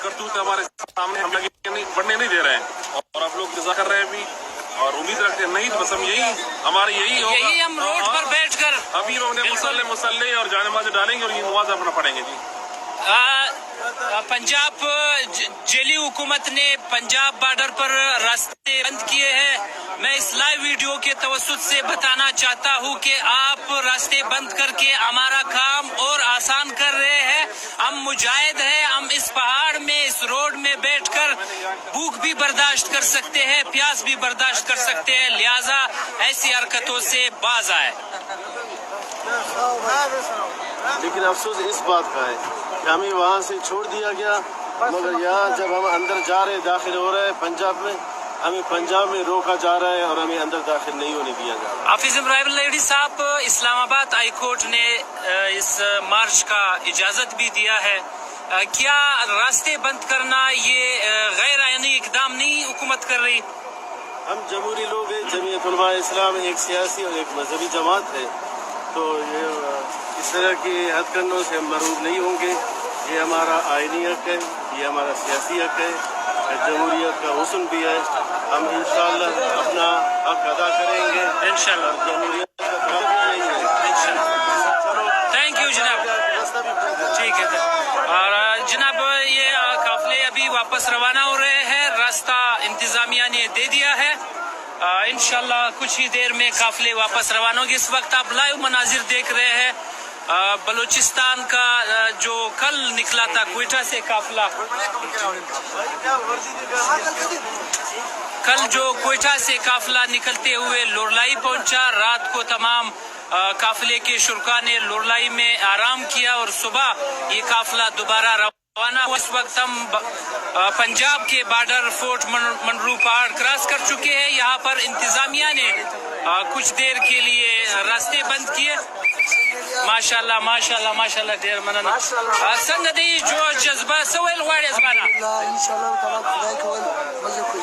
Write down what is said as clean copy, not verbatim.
करतूत हमारे सामने हम लगे बढ़ने नहीं दे रहे हैं, और आप लोग इंतजार कर रहे हैं अभी, और उम्मीद रखते हैं नहीं तो बस हम यही होगा, हम रोड पर बैठकर अभी हम अपने मुसल्ले और जानेमाज़ डालेंगे और ये नमाज अपना पढ़ेंगे जी। पंजाब जेली हुकूमत ने पंजाब बॉर्डर पर रास्ते बंद किए हैं। मैं इस लाइव वीडियो के तवस्सुत से बताना चाहता हूं कि आप रास्ते बंद करके हमारा काम और आसान कर रहे हैं। हम मुजाहिद हैं, हम इस पहाड़ में इस रोड में बैठकर भूख भी बर्दाश्त कर सकते हैं, प्यास भी बर्दाश्त कर सकते हैं, लिहाजा ऐसी हरकतों से बाज आए। लेकिन अफसोस इस बात का है कि हमें वहाँ से छोड़ दिया गया, मगर यहाँ जब हम अंदर जा रहे दाखिल हो रहे हैं पंजाब में, हमें पंजाब में रोका जा रहा है और हमें अंदर दाखिल नहीं होने दिया जा रहा। हाफिज इब्राहिम लेडी साहब, इस्लामाबाद हाई कोर्ट ने इस मार्च का इजाजत भी दिया है। क्या रास्ते बंद करना ये गैर आईनी इकदाम नहीं हुकूमत कर रही? हम जमहूरी लोग हैं, जमीयत उलमा इस्लाम एक सियासी और एक मजहबी जमात है, तो ये इस तरह की हथकंडों से हम मरूब नहीं होंगे। ये हमारा आईनी हक है, ये हमारा सियासी हक है, जमहूरियत का हुस्न भी है। हम इंशाअल्लाह अपना हक अदा करेंगे इंशाअल्लाह। जमहूरियत का तरफ नहीं है इंशाअल्लाह। थैंक यू जनाब, ठीक है। और जनाब ये काफिले अभी वापस रवाना हो रहे हैं, रास्ता इंतजामिया ने दे दिया है। इंशाल्लाह कुछ ही देर में काफिले वापस रवाना होंगे। इस वक्त आप लाइव मनाजिर देख रहे हैं बलूचिस्तान का, जो कल निकला था क्वेटा से काफिला, कल जो क्वेटा से काफिला निकलते हुए लोरलाई पहुंचा। रात को तमाम काफिले के शुरका ने लोरलाई में आराम किया और सुबह ये काफिला दोबारा रवाना। इस वक्त हम पंजाब के बॉर्डर फोर्ट मंडरू पहाड़ क्रॉस कर चुके हैं। यहाँ पर इंतजामिया ने कुछ देर के लिए रास्ते बंद किए। माशाल्लाह माशाल्लाह माशाल्लाह ढेर मनना څنګه دی जो जज्बा سویل غواړي ځوانه इंशाल्लाह تعالی خدای کول مزه کوي